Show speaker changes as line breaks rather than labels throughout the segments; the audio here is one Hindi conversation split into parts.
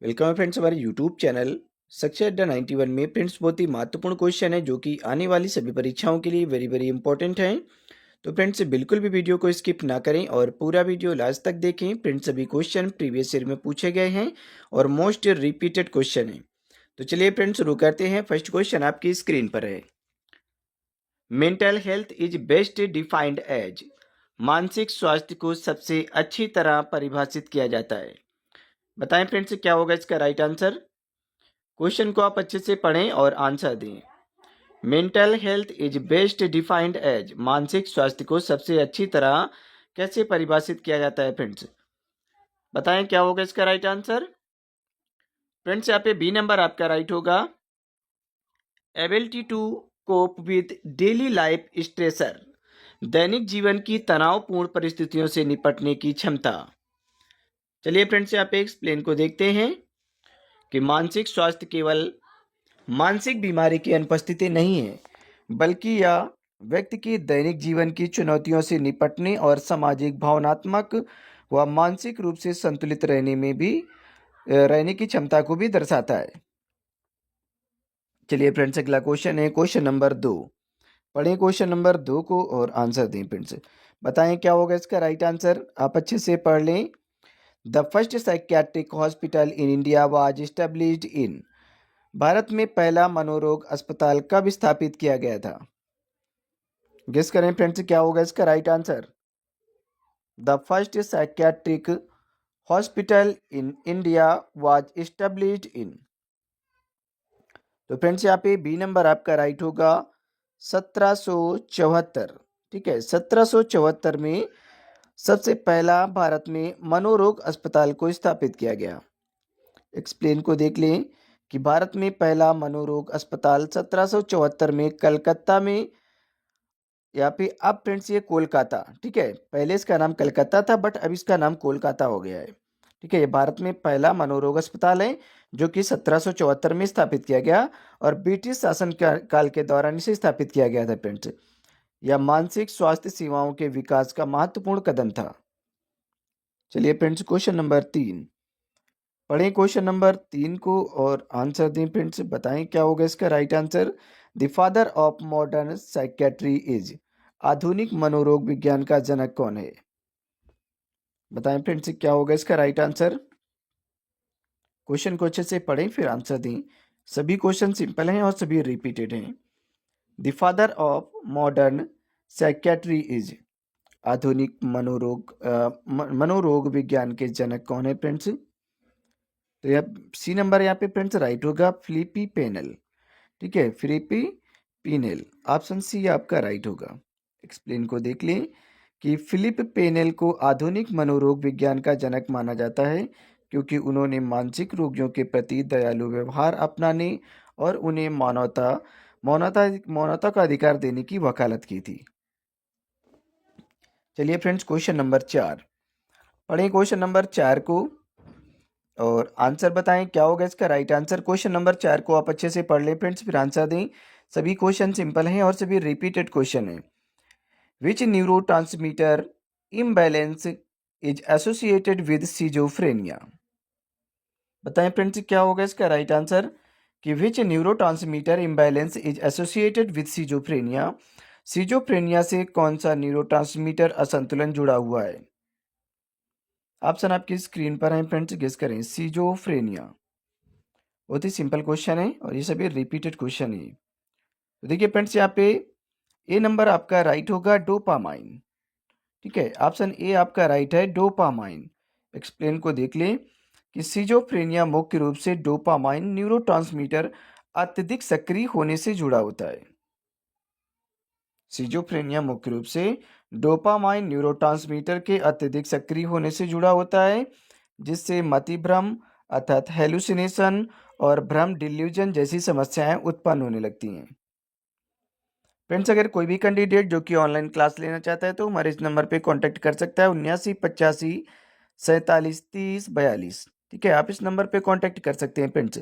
वेलकम है फ्रेंड्स हमारे यूट्यूब चैनल सक्सेस अड्डा 91 में। फ्रेंड्स बहुत ही महत्वपूर्ण क्वेश्चन है जो कि आने वाली सभी परीक्षाओं के लिए वेरी वेरी इंपॉर्टेंट है। तो फ्रेंड्स बिल्कुल भी वीडियो को स्किप ना करें और पूरा वीडियो लास्ट तक देखें। फ्रेंड्स सभी क्वेश्चन प्रीवियस ईयर में पूछे गए हैं और मोस्ट रिपीटेड क्वेश्चन है। तो चलिए फ्रेंड्स शुरू करते हैं। फर्स्ट क्वेश्चन आपकी स्क्रीन पर है। Mental health is best defined as. मानसिक स्वास्थ्य को सबसे अच्छी तरह परिभाषित किया जाता है। बताएं फ्रेंड्स क्या होगा इसका राइट आंसर। क्वेश्चन को आप अच्छे से पढ़ें और आंसर दें। Mental health is best defined as. मानसिक स्वास्थ्य को सबसे अच्छी तरह कैसे परिभाषित किया जाता है फ्रेंड्स। बताएं क्या होगा इसका राइट आंसर। फ्रेंड्स यहाँ पे बी नंबर आपका राइट होगा। Ability to cope with daily life stressor. दैनिक जीवन की तनावपूर्ण परिस्थितियों से निपटने की क्षमता। चलिए फ्रेंड्स यहाँ पे एक्सप्लेन को देखते हैं कि मानसिक स्वास्थ्य केवल मानसिक बीमारी की अनुपस्थिति नहीं है, बल्कि यह व्यक्ति की दैनिक जीवन की चुनौतियों से निपटने और सामाजिक, भावनात्मक व मानसिक रूप से संतुलित रहने की क्षमता को भी दर्शाता है। चलिए फ्रेंड्स अगला क्वेश्चन है क्वेश्चन नंबर 2। पढ़ें क्वेश्चन नंबर 2 को और आंसर दें फ्रेंड्स। बताएं क्या होगा इसका राइट आंसर। आप अच्छे से पढ़ लें। The first psychiatric hospital in India was established in. Bharat में पहला मनोरोग अस्पताल कब स्थापित किया गया था। गेस करें फ्रेंड्स क्या होगा इसका right answer. The first psychiatric hospital in India was established in. तो फ्रेंड्स यहाँ पे बी नंबर आपका राइट होगा 1774। ठीक है, 1774 में सबसे पहला भारत में मनोरोग अस्पताल को स्थापित किया गया। एक्सप्लेन को देख लें कि भारत में पहला मनोरोग अस्पताल 1774 में कलकत्ता में, या फिर अब फ्रेंड्स ये कोलकाता, ठीक है, पहले इसका नाम कलकत्ता था बट अब इसका नाम कोलकाता हो गया है। ठीक है, ये भारत में पहला मनोरोग अस्पताल है जो कि 1774 में स्थापित किया गया और ब्रिटिश शासन काल के दौरान इसे स्थापित किया गया था फ्रेंड्स। यह मानसिक स्वास्थ्य सेवाओं के विकास का महत्वपूर्ण कदम था। चलिए फ्रेंड्स क्वेश्चन नंबर 3। पढ़ें क्वेश्चन नंबर 3 को और आंसर दें फ्रेंड्स। बताएं क्या होगा इसका right answer. The father of modern psychiatry is. आधुनिक मनोरोग विज्ञान का जनक कौन है। बताएं फ्रेंड्स क्या होगा इसका राइट आंसर। क्वेश्चन को अच्छे से पढ़ें फिर आंसर दें। सभी क्वेश्चन सिंपल हैं और सभी रिपीटेड हैं। The father of modern psychiatry is. आधुनिक मनोरोग विज्ञान के जनक कौन है फ्रेंड्स। तो यह सी नंबर यहाँ पे फ्रेंड्स राइट होगा, फिलिपी पेनेल। ठीक है, फिलिपी पेनेल, ऑप्शन सी आपका राइट होगा। एक्सप्लेन को देख लें कि फिलिप पेनेल को आधुनिक मनोरोग विज्ञान का जनक माना जाता है क्योंकि उन्होंने मानसिक रोगियों के प्रति दयालु व्यवहार अपनाने और उन्हें मानवता मानवता मानवता का अधिकार देने की वकालत की थी। चलिए फ्रेंड्स क्वेश्चन नंबर 4। पढ़ें क्वेश्चन नंबर 4 को और आंसर बताएं क्या होगा इसका राइट आंसर। क्वेश्चन नंबर 4 को आप अच्छे से पढ़ लें फ्रेंड्स फिर आंसर दें। सभी क्वेश्चन सिंपल हैं और सभी रिपीटेड क्वेश्चन हैं। Which neurotransmitter imbalance is associated with schizophrenia. बताएं फ्रेंड्स क्या होगा इसका राइट आंसर कि which neurotransmitter imbalance is associated with schizophrenia. Schizophrenia से कौन सा न्यूरोट्रांसमीटर असंतुलन जुड़ा हुआ है। ऑप्शन आपकी स्क्रीन पर है फ्रेंड्स, गेस करें। सिजोफ्रेनिया बहुत ही सिंपल क्वेश्चन है और ये सभी रिपीटेड क्वेश्चन है। तो देखिए फ्रेंड्स यहाँ पे ए नंबर आपका राइट होगा, डोपामाइन। ठीक है, ऑप्शन ए आपका राइट है, डोपामाइन। एक्सप्लेन को देख लें कि सिजोफ्रेनिया मुख्य रूप से डोपामाइन न्यूरोट्रांसमीटर अत्यधिक सक्रिय होने से जुड़ा होता है। सिजोफ्रेनिया मुख्य रूप से डोपामाइन न्यूरोट्रांसमीटर के अत्यधिक सक्रिय होने से जुड़ा होता है, जिससे मतिभ्रम अर्थात हेलुसिनेशन और भ्रम डिल्यूजन जैसी समस्याएं उत्पन्न होने लगती हैं। फ्रेंड्स अगर कोई भी कैंडिडेट जो कि ऑनलाइन क्लास लेना चाहता है तो हमारे इस नंबर पे कांटेक्ट कर सकता है, 7985473042। ठीक है, आप इस नंबर पे कांटेक्ट कर सकते हैं फ्रेंड्स।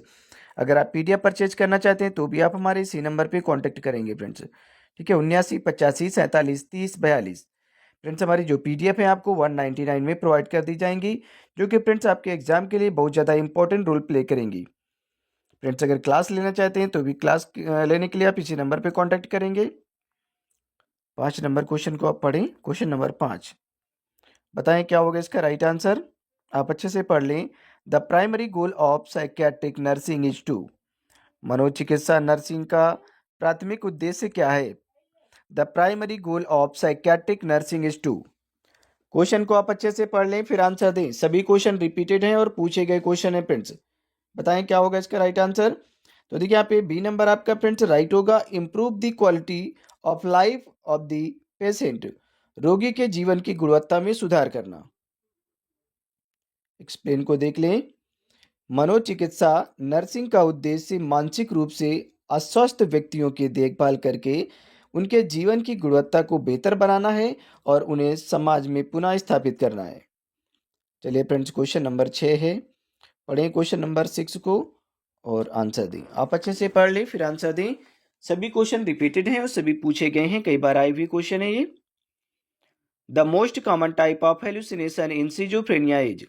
अगर आप पीडीएफ परचेज करना चाहते हैं तो भी आप हमारे इसी नंबर पे कांटेक्ट करेंगे फ्रेंड्स। ठीक है, 7985473042। फ्रेंड्स हमारी जो पीडीएफ है आपको 199 में प्रोवाइड कर दी जाएंगी, जो कि फ्रेंड्स आपके एग्जाम के लिए बहुत ज़्यादा इंपॉर्टेंट रोल प्ले करेंगी। फ्रेंड्स अगर क्लास लेना चाहते हैं तो भी क्लास लेने के लिए आप इसी नंबर पर कॉन्टैक्ट करेंगे। 5 नंबर क्वेश्चन को आप पढ़ें। क्वेश्चन नंबर 5, बताएं क्या होगा इसका राइट आंसर। आप अच्छे से पढ़ लें। The primary goal of psychiatric nursing is to. मनोचिकित्सा नर्सिंग का प्राथमिक उद्देश्य क्या है? The primary goal of psychiatric nursing is to. Question को आप अच्छे से पढ़ लें फिर आंसर दें। सभी क्वेश्चन रिपीटेड हैं और पूछे गए क्वेश्चन है फ्रेंड्स। बताएं क्या होगा इसका राइट आंसर। तो देखिए यहाँ पे बी नंबर आपका फ्रेंड्स राइट होगा। Improve the quality of life of the patient. रोगी के जीवन की गुणवत्ता में सुधार करना। एक्सप्लेन को देख लें। मनोचिकित्सा नर्सिंग का उद्देश्य मानसिक रूप से अस्वस्थ व्यक्तियों की देखभाल करके उनके जीवन की गुणवत्ता को बेहतर बनाना है और उन्हें समाज में पुनः स्थापित करना है। चलिए फ्रेंड्स क्वेश्चन नंबर 6 है। पढ़ें क्वेश्चन नंबर 6 को और आंसर दें। आप अच्छे से पढ़ लें फिर आंसर दें। सभी क्वेश्चन रिपीटेड हैं और सभी पूछे गए हैं, कई बार आए हुए क्वेश्चन है ये। The most common type of hallucination in schizophrenia is.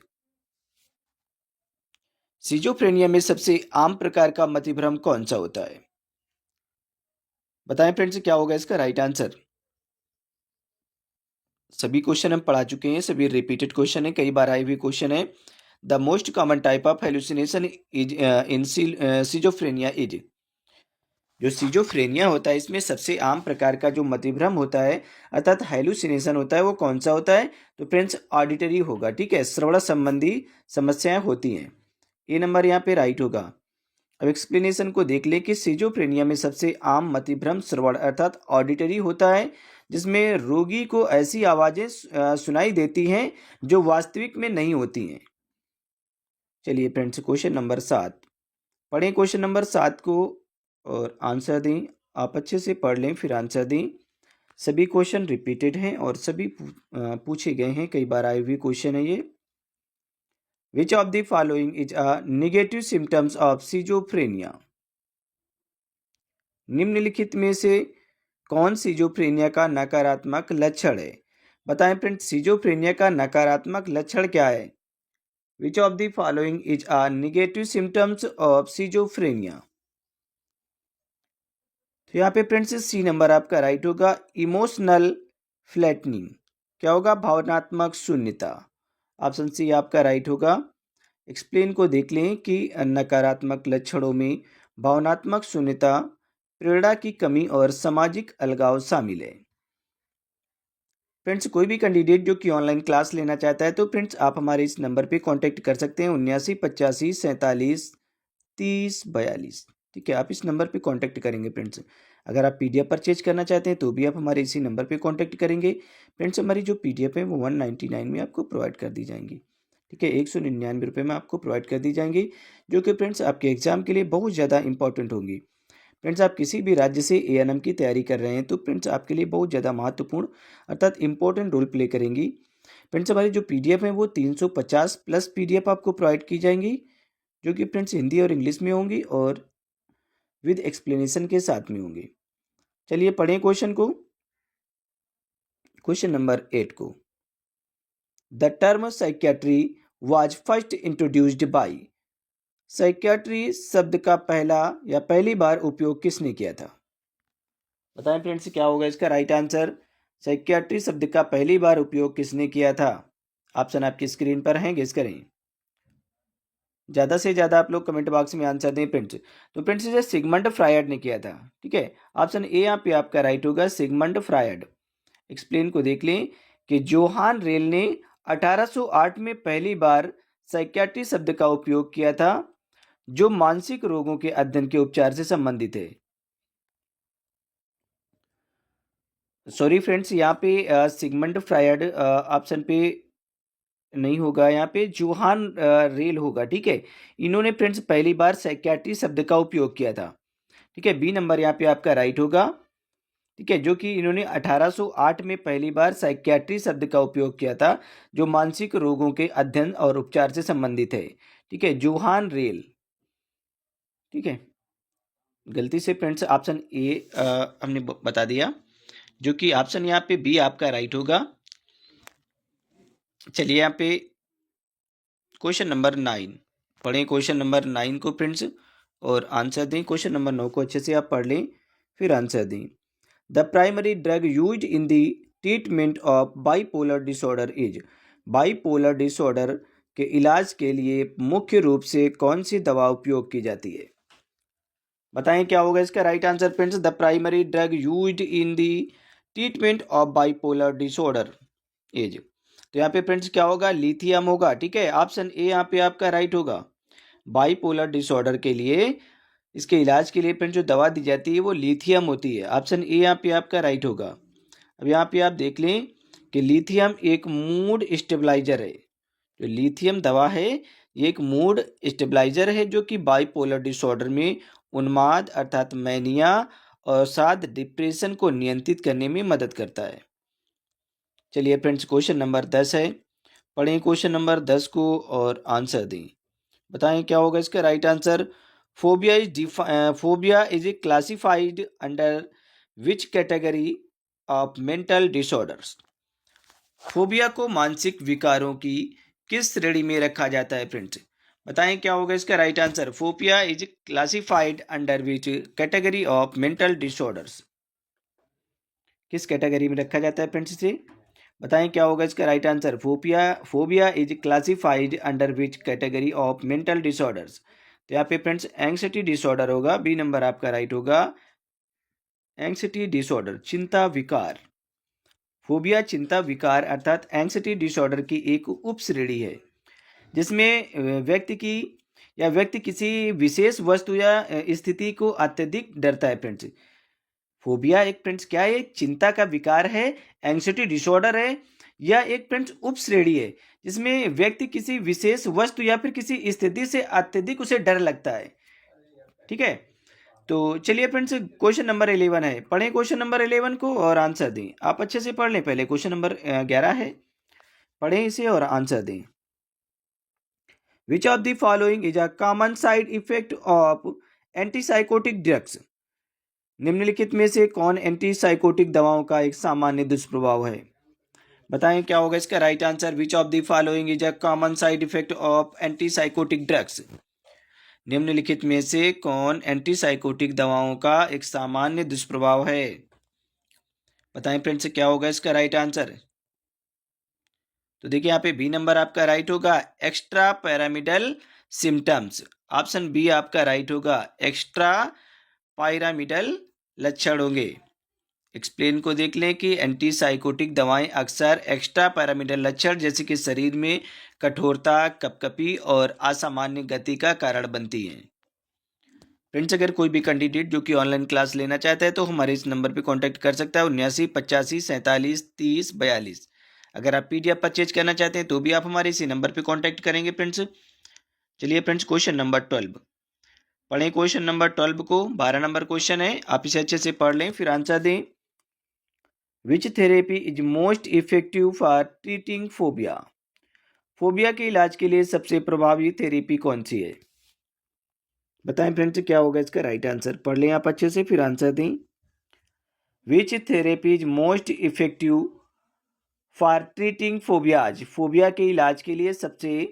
Schizophrenia में सबसे आम प्रकार का मतिभ्रम कौन सा होता है? बताएं फ्रेंड्स क्या होगा इसका राइट आंसर। सभी क्वेश्चन हम पढ़ा चुके हैं, सभी रिपीटेड क्वेश्चन है, कई बार आए हुए क्वेश्चन है। The most common type of hallucination is in schizophrenia is. जो सिजोफ्रेनिया होता है इसमें सबसे आम प्रकार का जो मतिभ्रम होता है अर्थात हेलुसिनेशन होता है वो कौन सा होता है? तो फ्रेंड्स ऑडिटरी होगा, ठीक है, श्रवण संबंधी समस्याएं होती हैं। ये नंबर यहाँ पे राइट होगा। अब एक्सप्लेनेशन को देख ले कि सिजोफ्रेनिया में सबसे आम मतिभ्रम श्रवण अर्थात ऑडिटरी होता है, जिसमें रोगी को ऐसी आवाजें सुनाई देती हैं जो वास्तविक में नहीं होती हैं। चलिए फ्रेंड्स क्वेश्चन नंबर 7, पढ़ें क्वेश्चन नंबर 7 को और आंसर दें। आप अच्छे से पढ़ लें फिर आंसर दें। सभी क्वेश्चन रिपीटेड हैं और सभी पूछे गए हैं, कई बार आए हुए क्वेश्चन है ये। Which of the following is a negative symptoms of schizophrenia. निम्नलिखित में से कौन सिजोफ्रेनिया का नकारात्मक लक्षण है? बताएं फ्रेंड्स सिजोफ्रेनिया का नकारात्मक लक्षण क्या है? Which of the following is a negative symptoms of schizophrenia. तो यहाँ पे फ्रेंड्स सी नंबर आपका राइट होगा। Emotional flattening. क्या होगा? भावनात्मक शून्यता। ऑप्शन सी आपका राइट होगा। एक्सप्लेन को देख लें कि नकारात्मक लक्षणों में भावनात्मक शून्यता, प्रेरणा की कमी और सामाजिक अलगाव शामिल है। फ्रेंड्स कोई भी कैंडिडेट जो कि ऑनलाइन क्लास लेना चाहता है तो फ्रेंड्स आप हमारे इस नंबर पे कांटेक्ट कर सकते हैं 7985473042। ठीक है, आप इस नंबर पे कांटेक्ट करेंगे फ्रेंड्स। अगर आप पीडीएफ परचेज करना चाहते हैं तो भी आप हमारे इसी नंबर पे कांटेक्ट करेंगे। फ्रेंड्स हमारी जो पीडीएफ है वो 199 में आपको प्रोवाइड कर दी जाएंगी। ठीक है, 199 रुपये में आपको प्रोवाइड कर दी जाएंगी, जो कि फ्रेंड्स आपके एग्जाम के लिए बहुत ज़्यादा इंपॉर्टेंट होंगी। फ्रेंड्स आप किसी भी राज्य से एएनएम की तैयारी कर रहे हैं तो फ्रेंड्स आपके लिए बहुत ज़्यादा महत्वपूर्ण अर्थात इंपॉर्टेंट रोल प्ले करेंगी। फ्रेंड्स हमारी जो पीडीएफ है वो 350 प्लस पीडीएफ आपको प्रोवाइड की जाएंगी, जो कि फ्रेंड्स हिंदी और इंग्लिश में होंगी और विद एक्सप्लेनेशन के साथ में होंगी। चलिए पढ़ें क्वेश्चन को। क्वेश्चन नंबर 8 को। The term psychiatry was first introduced by. Psychiatry शब्द का पहला या पहली बार उपयोग किसने किया था? बताएं फ्रेंड्स क्या होगा इसका राइट आंसर। साइकियाट्री शब्द का पहली बार उपयोग किसने किया था? ऑप्शन आपकी स्क्रीन पर हैं, गेस करें। ज़्यादा से ज़्यादा आप लोग कमेंट बॉक्स में आंसर दें फ्रेंड्स। तो फ्रेंड्स इसे सिगमंड फ्रायड ने किया था। ठीक है, ऑप्शन ए यहाँ पे आपका राइट होगा, सिगमंड फ्रायड। एक्सप्लेन को देख लें कि जोहान रेल ने 1808 में पहली बार साइकियाट्री शब्द का उपयोग किया था, जो मानसिक रोगों के अध्ययन के उपचार से संबंधित है। सॉरी फ्रेंड्स, यहाँ पे सिगमंड फ्रायड ऑप्शन पे नहीं होगा, यहाँ पे जोहान रेल होगा। ठीक है, इन्होंने फ्रेंड्स पहली बार साइकियाट्री शब्द का उपयोग किया था। ठीक है, बी नंबर यहाँ पे आपका राइट होगा। ठीक है, जो कि इन्होंने 1808 में पहली बार साइकियाट्री शब्द का उपयोग किया था, जो मानसिक रोगों के अध्ययन और उपचार से संबंधित है। ठीक है, जोहान रेल। ठीक है, गलती से फ्रेंड्स ऑप्शन ए हमने बता दिया, जो कि ऑप्शन यहाँ पे बी आपका राइट होगा। चलिए यहाँ पे क्वेश्चन नंबर 9 पढ़ें, क्वेश्चन नंबर 9 को फ्रेंड्स, और आंसर दें। क्वेश्चन नंबर 9 को अच्छे से आप पढ़ लें फिर आंसर दें। The primary drug used in the treatment of bipolar disorder is. Bipolar disorder के इलाज के लिए मुख्य रूप से कौन सी दवा उपयोग की जाती है? बताएं क्या होगा इसका right answer friends. The primary drug used in the treatment of bipolar disorder is, तो यहाँ पे फ्रेंड्स क्या होगा? लिथियम होगा। ठीक है, ऑप्शन ए यहाँ पे आपका राइट होगा। बाइपोलर डिसऑर्डर के लिए, इसके इलाज के लिए फ्रेंड्स जो दवा दी जाती है वो लिथियम होती है। ऑप्शन ए यहाँ पे आपका राइट होगा। अब यहाँ पे आप देख लें कि लिथियम एक मूड स्टेबलाइजर है। जो लिथियम दवा है ये एक मूड स्टेबलाइजर है जो कि बाइपोलर डिसऑर्डर में उन्माद अर्थात मैनिया और साथ डिप्रेशन को नियंत्रित करने में मदद करता है। चलिए फ्रेंड्स क्वेश्चन नंबर 10 है, पढ़ें क्वेश्चन नंबर 10 को और आंसर दें। बताएं क्या होगा इसका right answer. Phobia is classified under which category of mental disorders. Phobia को मानसिक विकारों की किस श्रेणी में रखा जाता है फ्रेंड्स? बताएं क्या होगा इसका right answer. Phobia is classified under which category of mental disorders, किस कैटेगरी में रखा जाता है फ्रेंड्स इसे? बताएं क्या होगा इसका right answer. Phobia is classified under which category of mental disorders, तो यहाँ पे फ्रेंड्स एंग्जायटी डिसऑर्डर होगा। बी नंबर आपका राइट होगा। एंग्जायटी डिसऑर्डर, चिंता विकार। फोबिया चिंता विकार अर्थात एंग्जायटी डिसऑर्डर की एक उप श्रेणी है जिसमें व्यक्ति किसी विशेष वस्तु या स्थिति को अत्यधिक डरता है फ्रेंड्स। फोबिया एक फ्रेंड्स क्या है? चिंता का विकार है, एंग्जायटी डिसऑर्डर है, या एक फ्रेंड्स उप श्रेणी है जिसमें व्यक्ति किसी विशेष वस्तु या फिर किसी स्थिति से अत्यधिक उसे डर लगता है। ठीक है, तो चलिए फ्रेंड्स क्वेश्चन नंबर 11 है, पढ़ें क्वेश्चन नंबर 11 को और आंसर दें। आप अच्छे से पढ़ लें, पहले क्वेश्चन नंबर 11 है, पढ़ें इसे और आंसर दें। Which of the following is a common side effect of antipsychotic drugs. निम्नलिखित में से कौन एंटीसाइकोटिक दवाओं का एक सामान्य दुष्प्रभाव है? बताएं क्या होगा इसका right answer. Which of the following is a common side effect of antipsychotic drugs. निम्नलिखित में से कौन एंटीसाइकोटिक दवाओं का एक सामान्य दुष्प्रभाव है? बताएं फ्रेंड्स क्या होगा इसका राइट आंसर। तो देखिए यहाँ पे बी नंबर आपका राइट होगा, extra pyramidal symptoms. Option B आपका राइट होगा, एक्स्ट्रा पायरामिडल लक्षण होंगे। एक्सप्लेन को देख लें कि एंटीसाइकोटिक दवाएं अक्सर एक्स्ट्रा पैरामिडल लक्षण जैसे कि शरीर में कठोरता, कपकपी और असामान्य गति का कारण बनती हैं। फ्रेंड्स अगर कोई भी कैंडिडेट जो कि ऑनलाइन क्लास लेना चाहता है तो हमारे इस नंबर पे कांटेक्ट कर सकता है, 79 85 47 30 42। अगर आप पीडीएफ परचेज करना चाहते हैं तो भी आप हमारे इसी नंबर पे कांटेक्ट करेंगे फ्रेंड्स। चलिए फ्रेंड्स क्वेश्चन नंबर 12 पढ़ें, क्वेश्चन नंबर 12 को 12 नंबर क्वेश्चन है, आप इसे अच्छे से पढ़ लें फिर आंसर दें। Which therapy is most effective for treating phobia. Phobia के इलाज के लिए सबसे प्रभावी थेरेपी कौन सी है? बताएं फ्रेंड्स क्या होगा इसका राइट आंसर। पढ़ लें आप अच्छे से फिर आंसर दें। Which therapy is most effective for treating phobias. Phobia के इलाज के लिए सबसे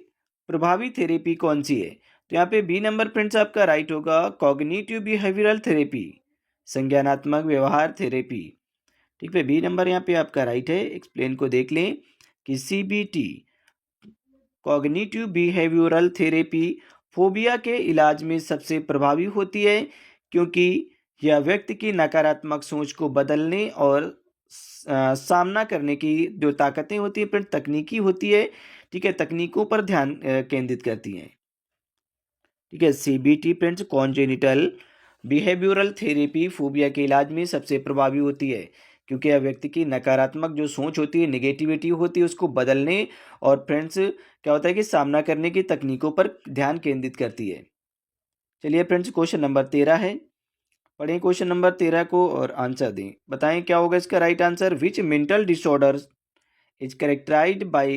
प्रभावी थेरेपी कौन सी है? तो यहाँ पे बी नंबर फ्रेंड्स आपका राइट होगा, कॉग्निटिव बिहेवियरल थेरेपी, संज्ञानात्मक व्यवहार थेरेपी। ठीक है, बी नंबर यहाँ पे आपका राइट है। एक्सप्लेन को देख लें कि CBT cognitive behavioural therapy phobia के इलाज में सबसे प्रभावी होती है क्योंकि यह व्यक्ति की नकारात्मक सोच को बदलने और सामना करने की जो ताकतें होती है, फिर तकनीकी होती है। ठीक है, तकनीकों पर ध्यान केंद्रित करती हैं। ठीक है, CBT friends congenital behavioural therapy phobia के इलाज में सबसे प्रभावी होती है क्योंकि यह व्यक्ति की नकारात्मक जो सोच होती है, नेगेटिविटी होती है, उसको बदलने और फ्रेंड्स क्या होता है कि सामना करने की तकनीकों पर ध्यान केंद्रित करती है। चलिए फ्रेंड्स क्वेश्चन नंबर 13 है, पढ़ें क्वेश्चन नंबर 13 को और आंसर दें। बताएं क्या होगा इसका right answer. Which mental disorders is characterized by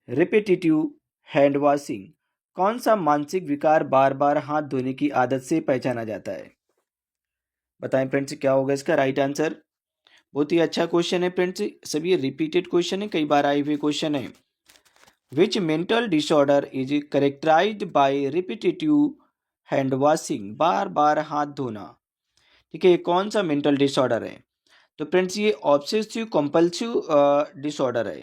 repetitive hand washing. कौन सा मानसिक विकार बार बार हाथ धोने की आदत से पहचाना जाता है? बताएं फ्रेंड्स क्या होगा इसका राइट आंसर। बहुत ही अच्छा क्वेश्चन है फ्रेंड्स, सभी रिपीटेड क्वेश्चन है, कई बार आए हुए क्वेश्चन है। Which mental disorder is characterized by repetitive hand washing, बार बार हाथ धोना। ठीक है, ये कौन सा मेंटल डिसऑर्डर है? तो फ्रेंड्स ये ऑब्सेसिव कंपल्सिव डिसऑर्डर है।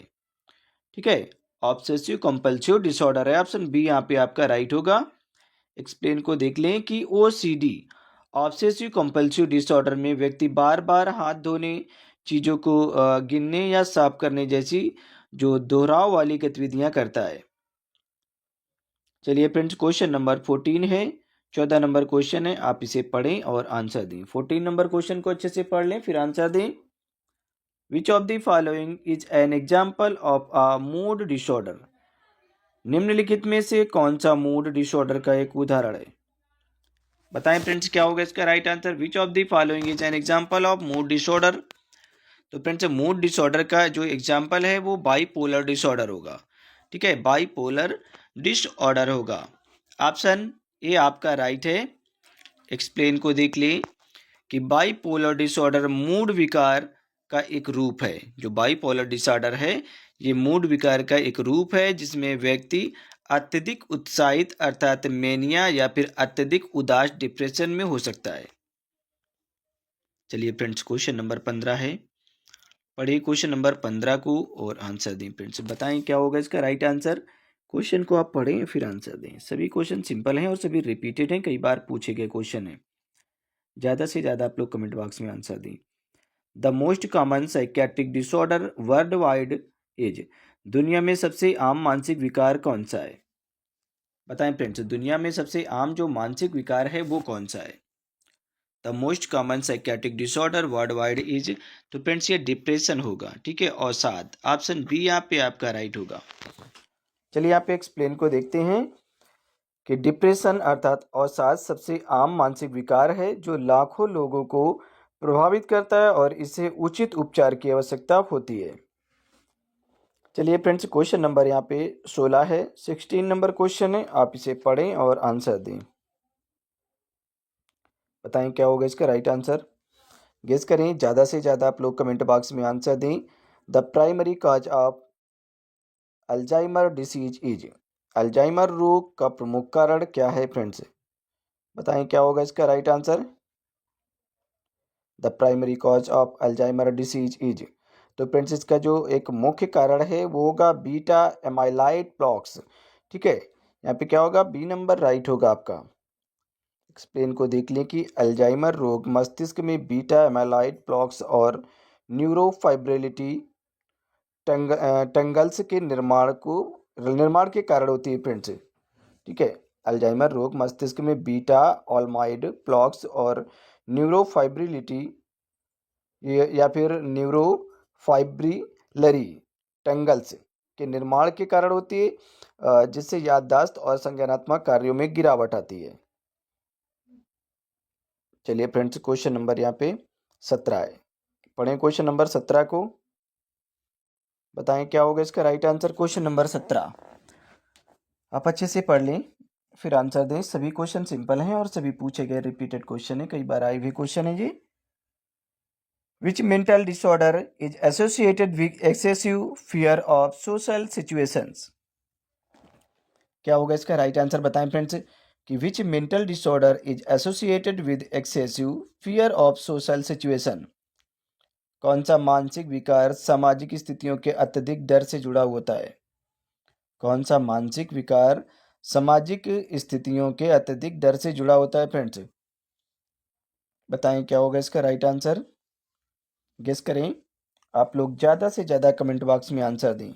ठीक है, ऑब्सेसिव कंपल्सिव डिसऑर्डर है। ऑप्शन बी यहाँ पे आपका राइट होगा। एक्सप्लेन को देख लें कि ओसीडी ऑब्सेसिव कंपल्सिव डिसऑर्डर में व्यक्ति बार बार हाथ धोने, चीज़ों को गिनने या साफ करने जैसी जो दोहराव वाली गतिविधियां करता है। चलिए फ्रेंड्स, क्वेश्चन नंबर 14 है, 14 नंबर क्वेश्चन है, आप इसे पढ़ें और आंसर दें। 14 नंबर क्वेश्चन को अच्छे से पढ़ लें फिर आंसर दें। Which of the following is an example of a mood disorder? निम्नलिखित में से कौन सा मूड डिसऑर्डर का एक उदाहरण है? बताएं फ्रेंड्स, क्या होगा इसका right answer? Which of the following is an example of mood disorder? तो फ्रेंड्स, मूड डिसऑर्डर का जो एग्जाम्पल है वो बाईपोलर डिसऑर्डर होगा। ठीक है, बाईपोलर डिसऑर्डर होगा। ऑप्शन ए आपका राइट है। एक्सप्लेन को देख ले कि बाईपोलर डिसऑर्डर मूड विकार का एक रूप है। जो बाईपोलर डिसऑर्डर है ये मूड विकार का एक रूप है जिसमें व्यक्ति अत्यधिक उत्साहित अर्थात मेनिया या फिर अत्यधिक उदास डिप्रेशन में हो सकता है। चलिए फ्रेंड्स, क्वेश्चन नंबर 15 है, पढ़िए क्वेश्चन नंबर 15 को और आंसर दें। फ्रेंड्स बताएं क्या होगा इसका राइट आंसर। क्वेश्चन को आप पढ़ें फिर आंसर दें। सभी क्वेश्चन सिंपल हैं और सभी रिपीटेड हैं, कई बार पूछे गए क्वेश्चन हैं। ज़्यादा से ज़्यादा आप लोग कमेंट बॉक्स में आंसर दें। The most common psychiatric disorder world wide is, दुनिया में सबसे आम मानसिक विकार कौन सा है? बताएं फ्रेंड्स, दुनिया में सबसे आम जो मानसिक विकार है वो कौन सा है? The most common psychiatric disorder world wide is, तो फ्रेंड्स ये डिप्रेशन होगा। ठीक है, अवसाद। ऑप्शन बी यहाँ पे आपका राइट होगा। चलिए यहाँ पे एक्सप्लेन को देखते हैं कि डिप्रेशन अर्थात अवसाद सबसे आम मानसिक विकार है जो लाखों लोगों को प्रभावित करता है और इसे उचित उपचार की आवश्यकता होती है। चलिए फ्रेंड्स, क्वेश्चन नंबर यहाँ पे 16 है, 16 नंबर क्वेश्चन है, आप इसे पढ़ें और आंसर दें। बताएं क्या होगा इसका राइट आंसर। गेस करें, ज़्यादा से ज़्यादा आप लोग कमेंट बॉक्स में आंसर दें। The primary cause of Alzheimer disease is, Alzheimer रोग का प्रमुख कारण क्या है फ्रेंड्स? बताएं क्या होगा इसका right answer. The primary cause of Alzheimer disease is, तो फ्रेंड्स इसका जो एक मुख्य कारण है वो होगा बीटा एमाइलाइड प्लॉक्स। ठीक है, यहाँ पे क्या होगा, बी नंबर राइट होगा आपका। एक्सप्लेन को देख लें कि अल्जाइमर रोग मस्तिष्क में बीटा एमाइलाइड प्लॉक्स और न्यूरोफाइब्रिलिटी टंगल्स के निर्माण के कारण होती है फ्रेंड्स। ठीक है, अल्जाइमर रोग मस्तिष्क में बीटा ऑलमाइड प्लॉक्स और न्यूरोफाइब्रिलिटी या फिर न्यूरोफाइब्रिलरी टंगल्स के निर्माण के कारण होती है, जिससे याददाश्त और संज्ञानात्मक कार्यों में गिरावट आती है। चलिए फ्रेंड्स, क्वेश्चन नंबर यहाँ पे 17 है, पढ़ें क्वेश्चन नंबर 17 को। बताएं क्या होगा इसका राइट आंसर। क्वेश्चन नंबर 17 आप अच्छे से पढ़ लें फिर आंसर दें। सभी क्वेश्चन सिंपल हैं और सभी पूछे गए रिपीटेड क्वेश्चन है, कई बार आए हुए क्वेश्चन है ये। Which mental disorder is associated with excessive fear of social situations? क्या होगा इसका राइट आंसर। बताएं फ्रेंड्स कि which mental disorder is associated with excessive fear of social situation, कौन सा मानसिक विकार सामाजिक स्थितियों के अत्यधिक डर से जुड़ा होता है? कौन सा मानसिक विकार सामाजिक स्थितियों के अत्यधिक डर से जुड़ा होता है फ्रेंड्स? बताएं क्या होगा इसका राइट आंसर। गेस करें, आप लोग ज़्यादा से ज़्यादा कमेंट बॉक्स में आंसर दें।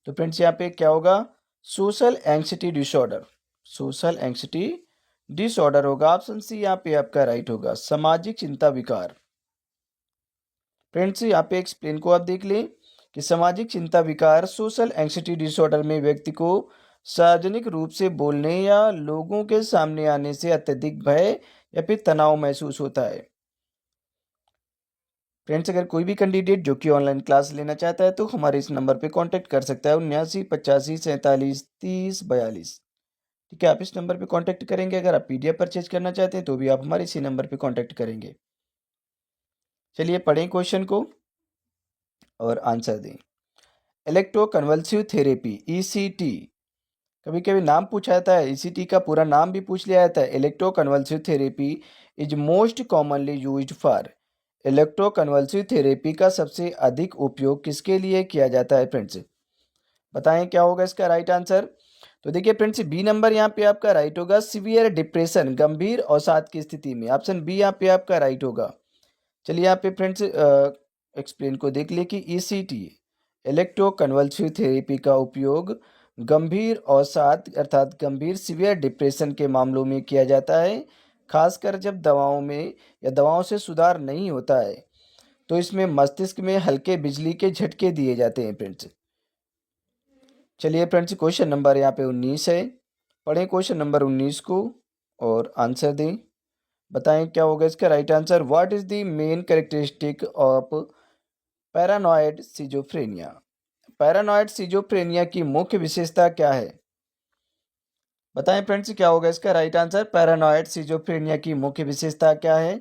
तो फ्रेंड्स यहाँ पे क्या होगा, social anxiety disorder, social anxiety disorder होगा। ऑप्शन सी यहाँ पे आपका राइट होगा, सामाजिक चिंता विकार। फ्रेंड्स यहाँ पे एक्सप्लेन को आप देख लें कि सामाजिक चिंता विकार सोशल एंग्जाइटी डिसऑर्डर में व्यक्ति को सार्वजनिक रूप से बोलने या लोगों के सामने आने से अत्यधिक भय या फिर तनाव महसूस होता है। फ्रेंड्स अगर कोई भी कैंडिडेट जो कि ऑनलाइन क्लास लेना चाहता है तो हमारे इस नंबर पे कांटेक्ट कर सकता है, 79 85 47 30 42। ठीक है, आप इस नंबर पे कांटेक्ट करेंगे। अगर आप पीडीएफ परचेज करना चाहते हैं तो भी आप हमारे इसी नंबर पे कांटेक्ट करेंगे। चलिए पढ़ें क्वेश्चन को और आंसर दें। इलेक्ट्रोकन्वल्सिव थेरेपी ईसीटी, कभी कभी नाम पूछा जाता है, ईसीटी का पूरा नाम भी पूछ लिया जाता है। Electroconvulsive therapy is most commonly used for, electroconvulsive therapy का सबसे अधिक उपयोग किसके लिए किया जाता है फ्रेंड्स? बताएं क्या होगा इसका राइट आंसर। तो देखिए फ्रेंड्स, बी नंबर यहाँ पे आपका राइट होगा, सीवियर डिप्रेशन, गंभीर अवसाद की स्थिति में। ऑप्शन बी यहाँ पे आपका राइट होगा। चलिए यहाँ पे फ्रेंड्स एक्सप्लेन को देख लिए कि ईसीटी इलेक्ट्रोकन्वल्सिव थेरेपी का उपयोग गंभीर अवसाद अर्थात गंभीर सीवियर डिप्रेशन के मामलों में किया जाता है, खासकर जब दवाओं में या दवाओं से सुधार नहीं होता है। तो इसमें मस्तिष्क में हल्के बिजली के झटके दिए जाते हैं फ्रेंड्स। चलिए फ्रेंड्स, क्वेश्चन नंबर यहाँ पे 19 है। पढ़ें क्वेश्चन नंबर 19 को और आंसर दें। बताएं क्या होगा इसका right answer. What is the main characteristic of paranoid schizophrenia? Paranoid schizophrenia की मुख्य विशेषता क्या है? बताएं फ्रेंड्स क्या होगा इसका राइट आंसर। पैरानॉइड सिजोफ्रेनिया की मुख्य विशेषता क्या है?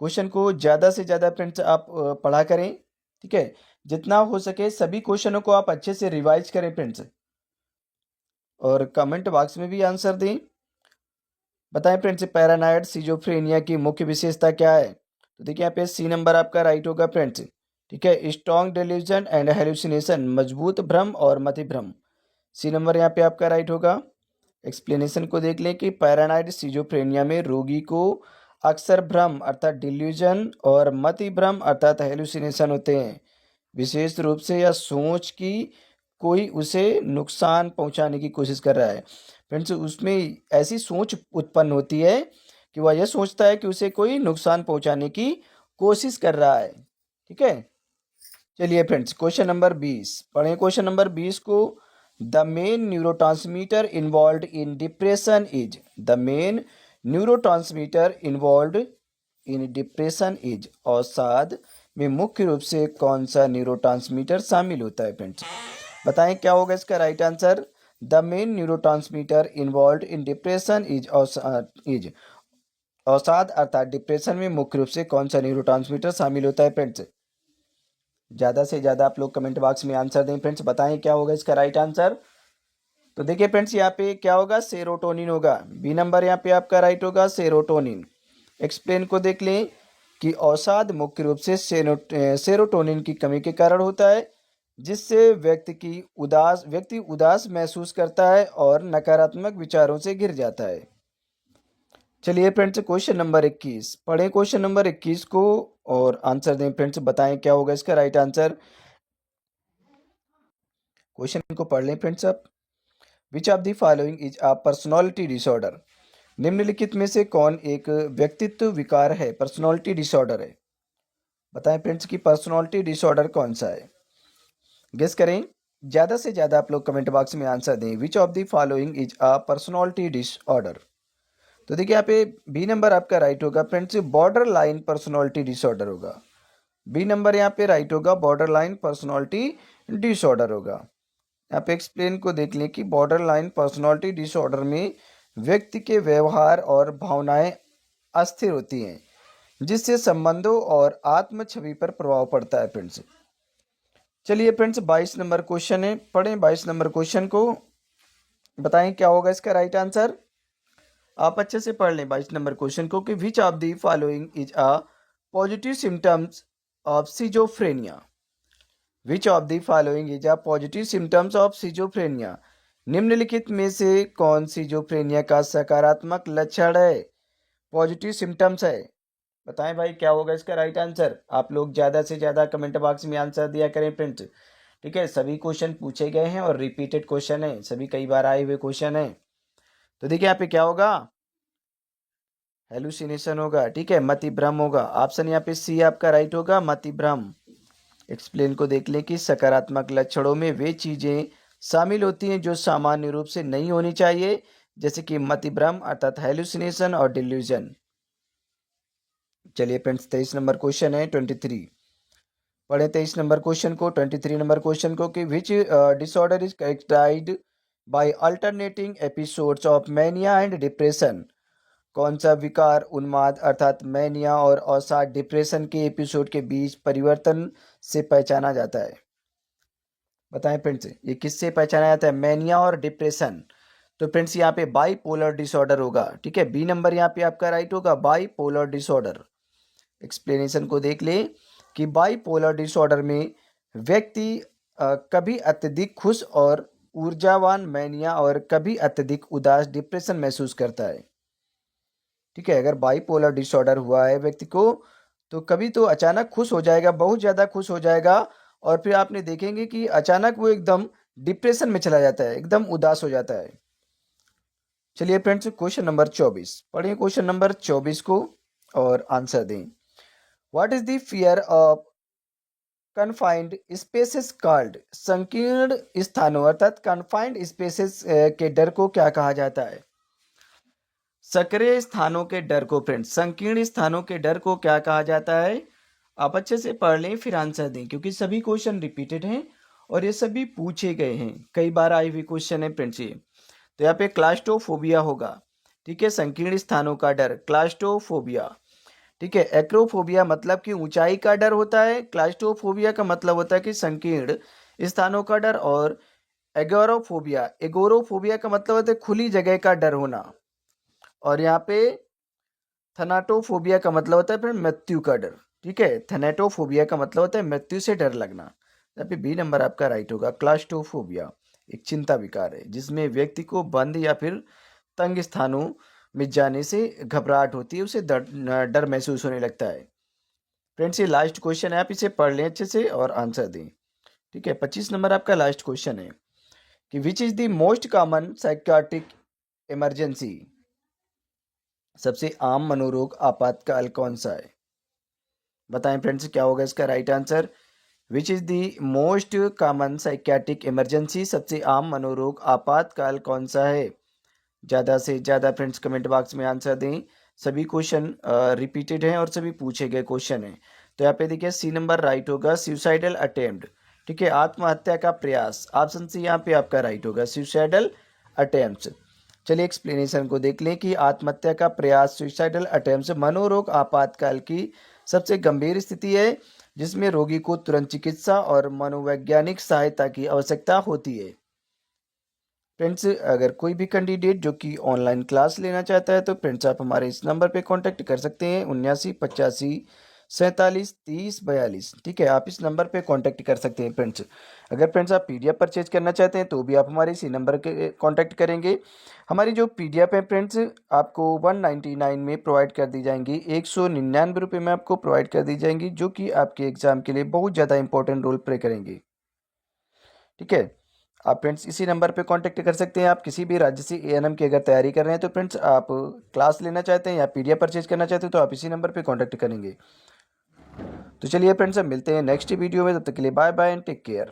क्वेश्चन को ज़्यादा से ज़्यादा फ्रेंड्स आप पढ़ा करें, ठीक है। जितना हो सके सभी क्वेश्चनों को आप अच्छे से रिवाइज करें फ्रेंड्स, और कमेंट बॉक्स में भी आंसर दें। बताएं फ्रेंड्स, पैरानॉइड सिजोफ्रेनिया की मुख्य विशेषता क्या है? तो देखिए यहाँ पे सी नंबर आपका राइट होगा फ्रेंड्स, ठीक है। स्ट्रॉन्ग डेल्यूजन एंड हेलुसिनेशन, मजबूत भ्रम और मति भ्रम। सी नंबर यहाँ पे आपका राइट होगा। एक्सप्लेनेशन को देख लें कि पैरानॉइड सिजोफ्रेनिया में रोगी को अक्सर भ्रम अर्थात डिल्यूजन और मति भ्रम अर्थात हेलुसिनेशन होते हैं। विशेष रूप से यह सोच कि कोई उसे नुकसान पहुंचाने की कोशिश कर रहा है। फ्रेंड्स, उसमें ऐसी सोच उत्पन्न होती है कि वह यह सोचता है कि उसे कोई नुकसान पहुंचाने की कोशिश कर रहा है, ठीक है। चलिए फ्रेंड्स, क्वेश्चन नंबर 20 पढ़ें। क्वेश्चन नंबर 20 को, the main neurotransmitter involve in depression is, the main neurotransmitter involve in depression is, अवसाद में मुख्य रूप से कौन सा न्यूरोट्रांसमीटर शामिल होता है फ्रेंड्स? बताएं क्या होगा इसका right answer. The main neurotransmitter involve in depression is is, अवसाद अर्थात डिप्रेशन में मुख्य रूप से कौन सा न्यूरोट्रांसमीटर शामिल होता है फ्रेंड्स? ज़्यादा से ज़्यादा आप लोग कमेंट बॉक्स में आंसर दें फ्रेंड्स। बताएं क्या होगा इसका राइट आंसर। तो देखिए फ्रेंड्स, यहाँ पे क्या होगा, सेरोटोनिन होगा। बी नंबर यहाँ पे आपका राइट होगा, सेरोटोनिन। एक्सप्लेन को देख लें कि अवसाद मुख्य रूप से सेरोटोनिन की कमी के कारण होता है, जिससे व्यक्ति उदास महसूस करता है और नकारात्मक विचारों से घिर जाता है। चलिए फ्रेंड्स, क्वेश्चन नंबर 21 पढ़ें। क्वेश्चन नंबर 21 को और आंसर दें फ्रेंड्स। बताएं क्या होगा इसका राइट आंसर। क्वेश्चन को पढ़ लें फ्रेंड्स आप। Which of the following is a personality disorder? निम्नलिखित में से कौन एक व्यक्तित्व विकार है, पर्सनालिटी डिसऑर्डर है? बताएं फ्रेंड्स कि पर्सनालिटी डिसऑर्डर कौन सा है। गेस करें, ज़्यादा से ज़्यादा आप लोग कमेंट बॉक्स में आंसर दें। Which of the following is a personality disorder? तो देखिए यहाँ पे बी नंबर आपका राइट होगा friends, border line personality disorder होगा। बी नंबर यहाँ पे राइट होगा, बॉर्डर लाइन पर्सनालिटी डिसऑर्डर होगा। यहाँ पे एक्सप्लेन को देख लें कि बॉर्डर लाइन पर्सनालिटी डिसऑर्डर में व्यक्ति के व्यवहार और भावनाएं अस्थिर होती हैं, जिससे संबंधों और आत्म छवि पर प्रभाव पड़ता है फ्रेंड्स। चलिए फ्रेंड्स, 22 नंबर क्वेश्चन है, पढ़ें 22 नंबर क्वेश्चन को। बताएं क्या होगा इसका राइट आंसर। आप अच्छे से पढ़ लें 22 नंबर क्वेश्चन को कि which of the following is a positive symptoms of schizophrenia? Which of the following is a positive symptoms of schizophrenia? निम्नलिखित में से कौन सिजोफ्रेनिया का सकारात्मक लक्षण है, पॉजिटिव सिम्टम्स है? बताएं भाई क्या होगा इसका राइट आंसर। आप लोग ज़्यादा से ज़्यादा कमेंट बॉक्स में आंसर दिया करें फ्रेंड्स, ठीक है। सभी क्वेश्चन पूछे गए हैं और रिपीटेड क्वेश्चन है, सभी कई बार आए हुए क्वेश्चन है। तो देखिए यहाँ पे क्या होगा, हेलुसिनेशन होगा, ठीक है, मति भ्रम होगा। ऑप्शन यहाँ पे सी आपका राइट होगा, मति भ्रम। एक्सप्लेन को देख लें कि सकारात्मक लक्षणों में वे चीजें शामिल होती हैं जो सामान्य रूप से नहीं होनी चाहिए, जैसे कि मति भ्रम अर्थात हेलुसिनेशन और डिल्यूजन। चलिए फ्रेंड्स, 23 नंबर क्वेश्चन है 23। पढ़े 23 नंबर क्वेश्चन को, 23 नंबर क्वेश्चन को कि which disorder is characterized by alternating episodes of mania and depression? कौन सा विकार उन्माद अर्थात मैनिया और अवसाद डिप्रेशन के एपिसोड के बीच परिवर्तन से पहचाना जाता है? बताएं फ्रेंड्स, ये किससे पहचाना जाता है? मैनिया और डिप्रेशन। तो फ्रेंड्स यहाँ पे बाईपोलर डिसऑर्डर होगा। ठीक है, बी नंबर यहाँ पे आपका राइट होगा, बाईपोलर डिसऑर्डर। एक्सप्लेनेशन को देख ले कि बाईपोलर डिसऑर्डर में व्यक्ति कभी अत्यधिक खुश और ऊर्जावान मैनिया और कभी अत्यधिक उदास डिप्रेशन महसूस करता है। ठीक है, अगर बाईपोलर डिसऑर्डर हुआ है व्यक्ति को, तो कभी तो अचानक खुश हो जाएगा, बहुत ज़्यादा खुश हो जाएगा, और फिर आपने देखेंगे कि अचानक वो एकदम डिप्रेशन में चला जाता है, एकदम उदास हो जाता है। चलिए फ्रेंड्स, क्वेश्चन नंबर 24 पढ़िए, क्वेश्चन नंबर 24 को और आंसर दें। What is the fear of confined spaces called? संकीर्ण स्थानों अर्थात कन्फाइंड स्पेसेस के डर को क्या कहा जाता है? सक्रिय स्थानों के डर को फ्रेंड्स, संकीर्ण स्थानों के डर को क्या कहा जाता है? आप अच्छे से पढ़ लें फिर आंसर दें, क्योंकि सभी क्वेश्चन रिपीटेड हैं और ये सभी पूछे गए हैं, कई बार आई हुई क्वेश्चन है फ्रेंड्स ये। तो यहाँ पे क्लास्ट्रोफोबिया होगा। ठीक है, संकीर्ण स्थानों का डर, क्लास्ट्रोफोबिया। ठीक है, एक्रोफोबिया मतलब कि ऊंचाई का डर होता है, क्लास्ट्रोफोबिया का मतलब होता है कि संकीर्ण स्थानों का डर, और एगोरोफोबिया, एगोरोफोबिया का मतलब होता है खुली जगह का डर होना, और यहाँ पे थनाटोफोबिया का मतलब होता है फिर मृत्यु का डर। ठीक है, थनेटोफोबिया का मतलब होता है मृत्यु से डर लगना। यहाँ पे बी नंबर आपका राइट होगा, क्लास्ट्रोफोबिया एक चिंता विकार है जिसमें व्यक्ति को बंद या फिर तंग स्थानों में जाने से घबराहट होती है, उसे डर महसूस होने लगता है। फ्रेंड्स, ये लास्ट क्वेश्चन है, आप इसे पढ़ लें अच्छे से और आंसर दें। ठीक है, 25 नंबर आपका लास्ट क्वेश्चन है कि which is the most common psychiatric emergency? सबसे आम मनोरोग आपातकाल कौन सा है? बताएं फ्रेंड्स, क्या होगा इसका right answer? Which is the most common psychiatric emergency? सबसे आम मनोरोग आपातकाल कौन सा है? ज़्यादा से ज़्यादा फ्रेंड्स कमेंट बॉक्स में आंसर दें। सभी क्वेश्चन रिपीटेड हैं और सभी पूछे गए क्वेश्चन हैं। तो यहाँ पे देखिए सी नंबर राइट होगा, सुसाइडल अटेम्प्ट। ठीक है, आत्महत्या का प्रयास, ऑप्शन सी यहाँ पे आपका राइट होगा, सुसाइडल अटेम्प्ट। चलिए एक्सप्लेनेशन को देख लें कि आत्महत्या का प्रयास, सुसाइडल अटेम्प्ट मनोरोग आपातकाल की सबसे गंभीर स्थिति है जिसमें रोगी को तुरंत चिकित्सा और मनोवैज्ञानिक सहायता की आवश्यकता होती है। फ्रेंड्स, अगर कोई भी कैंडिडेट जो कि ऑनलाइन क्लास लेना चाहता है तो फ्रेंड्स आप हमारे इस नंबर पे कांटेक्ट कर सकते हैं, 7985473042। ठीक है, आप इस नंबर पे कांटेक्ट कर सकते हैं फ्रेंड्स। अगर फ्रेंड्स आप पीडीएफ परचेज करना चाहते हैं तो भी आप हमारे इसी नंबर के कांटेक्ट करेंगे। हमारी जो पीडीएफ है फ्रेंड्स आपको 199 में प्रोवाइड कर दी जाएंगी, 199 रुपये में आपको प्रोवाइड कर दी जाएंगी, जो कि आपके एग्जाम के लिए बहुत ज़्यादा इंपॉर्टेंट रोल प्ले करेंगे। ठीक है, आप फ्रेंड्स इसी नंबर पे कांटेक्ट कर सकते हैं। आप किसी भी राज्य से एएनएम की अगर तैयारी कर रहे हैं तो फ्रेंड्स आप क्लास लेना चाहते हैं या पीडीएफ परचेज करना चाहते हैं तो आप इसी नंबर पे कांटेक्ट करेंगे। तो चलिए फ्रेंड्स, अब मिलते हैं नेक्स्ट वीडियो में, तब तक के लिए bye bye and take care.